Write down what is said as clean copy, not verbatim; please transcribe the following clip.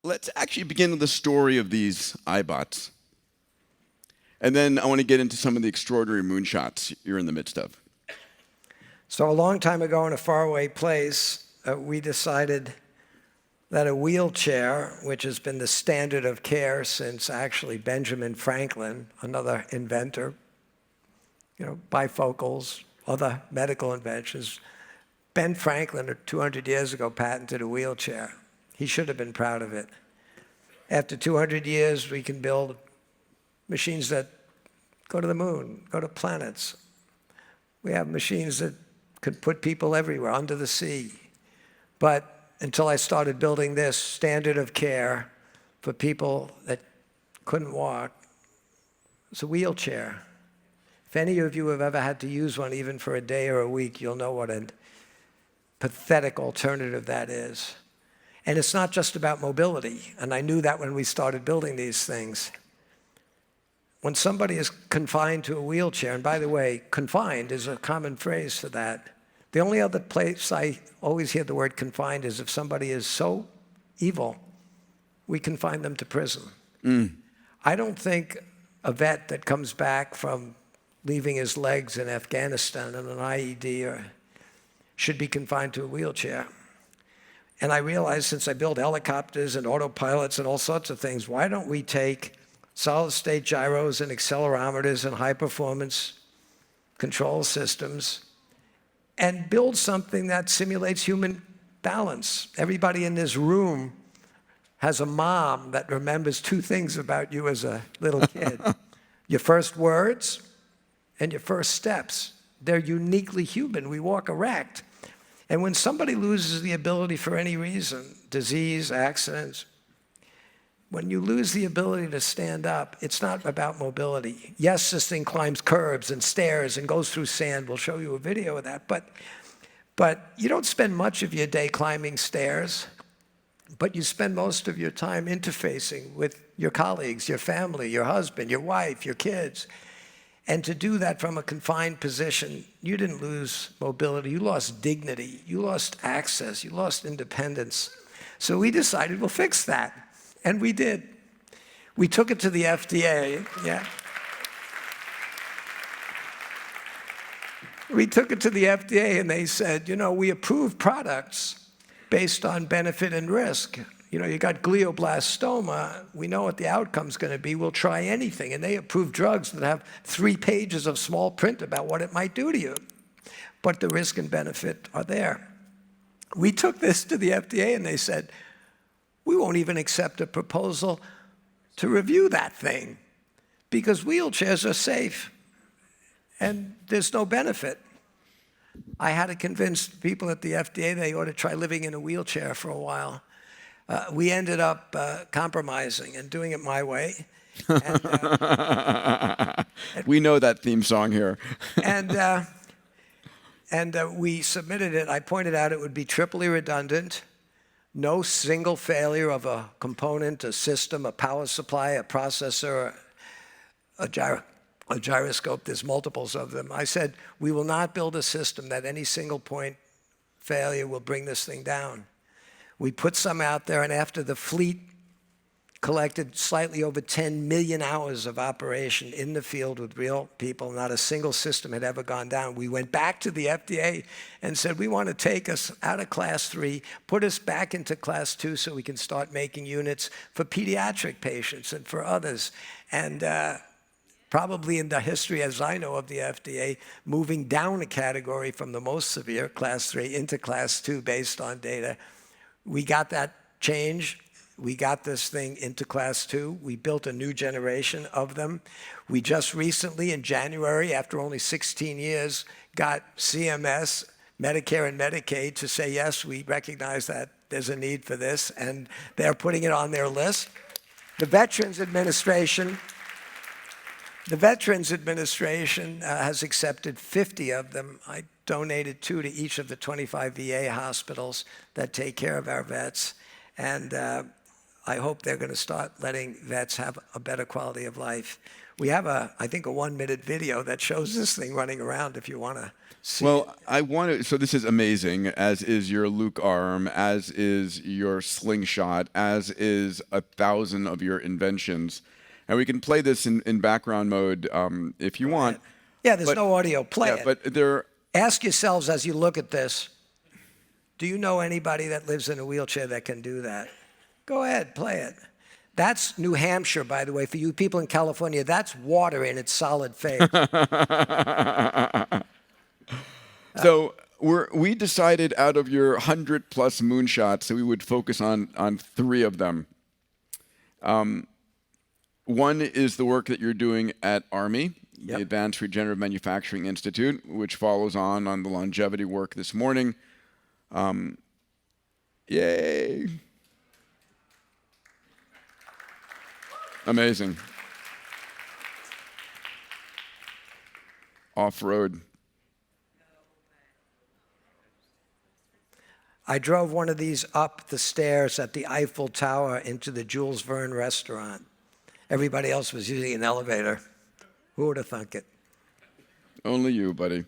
Let's actually begin with the story of these iBots. And then I want to get into some of the extraordinary moonshots you're in the midst of. So a long time ago in a faraway place, we decided that a wheelchair, which has been the standard of care since actually Benjamin Franklin, another inventor, bifocals, other medical inventions. Ben Franklin, 200 years ago, patented a wheelchair. He should have been proud of it. After 200 years, we can build machines that go to the moon, go to planets. We have machines that could put people everywhere, under the sea. But until I started building this standard of care for people that couldn't walk, it's a wheelchair. If any of you have ever had to use one, even for a day or a week, you'll know what a pathetic alternative that is. And it's not just about mobility, and I knew that when we started building these things. When somebody is confined to a wheelchair, and by the way, confined is a common phrase for that. The only other place I always hear the word confined is if somebody is so evil, we confine them to prison. I don't think a vet that comes back from leaving his legs in Afghanistan in an IED should be confined to a wheelchair. And I realized since I build helicopters and autopilots and all sorts of things, why don't we take solid-state gyros and accelerometers and high-performance control systems and build something that simulates human balance? Everybody in this room has a mom that remembers two things about you as a little kid. Your first words and your first steps. They're uniquely human. We walk erect. And when somebody loses the ability for any reason, disease, accidents, when you lose the ability to stand up, it's not about mobility. Yes, this thing climbs curbs and stairs and goes through sand. We'll show you a video of that. But you don't spend much of your day climbing stairs, but you spend most of your time interfacing with your colleagues, your family, your husband, your wife, your kids. And to do that from a confined position, you didn't lose mobility, you lost dignity, you lost access, you lost independence. So we decided we'll fix that. And we did. We took it to the FDA, We took it to the FDA and they said, we approve products based on benefit and risk. You got glioblastoma, we know what the outcome's going to be, we'll try anything. And they approve drugs that have 3 pages of small print about what it might do to you. But the risk and benefit are there. We took this to the FDA and they said, we won't even accept a proposal to review that thing because wheelchairs are safe and there's no benefit. I had to convince people at the FDA they ought to try living in a wheelchair for a while. We ended up compromising and doing it my way. And, we know that theme song here. and we submitted it. I pointed out it would be triply redundant. No single failure of a component, a system, a power supply, a processor, a gyroscope. There's multiples of them. I said, we will not build a system that any single point failure will bring this thing down. We put some out there, and after the fleet collected slightly over 10 million hours of operation in the field with real people, not a single system had ever gone down. We went back to the FDA and said, we want to take us out of Class 3, put us back into Class 2 so we can start making units for pediatric patients and for others. And probably in the history, as I know of the FDA, moving down a category from the most severe, Class 3, into Class 2 based on data. We got that change. We got this thing into Class 2. We built a new generation of them. We just recently, in January, after only 16 years, got CMS, Medicare and Medicaid to say, yes, we recognize that there's a need for this, and they're putting it on their list. The Veterans Administration has accepted 50 of them. I donated 2 to each of the 25 VA hospitals that take care of our vets. And I hope they're going to start letting vets have a better quality of life. We have I think a 1-minute video that shows this thing running around if you want to see it. Well, I want to. So this is amazing, as is your Luke arm, as is your slingshot, as is 1,000 of your inventions, and we can play this in background mode if you want. Yeah, there's no audio. Play it. But there. Ask yourselves as you look at this, do you know anybody that lives in a wheelchair that can do that? Go ahead, play it. That's New Hampshire, by the way. For you people in California, that's water in its solid phase. So we decided out of your 100+ moonshots that we would focus on 3 of them. One is the work that you're doing at Army, the Advanced Regenerative Manufacturing Institute, which follows on the longevity work this morning. Yay. Amazing. Off-road. I drove one of these up the stairs at the Eiffel Tower into the Jules Verne restaurant. Everybody else was using an elevator. Who would have thunk it? Only you, buddy.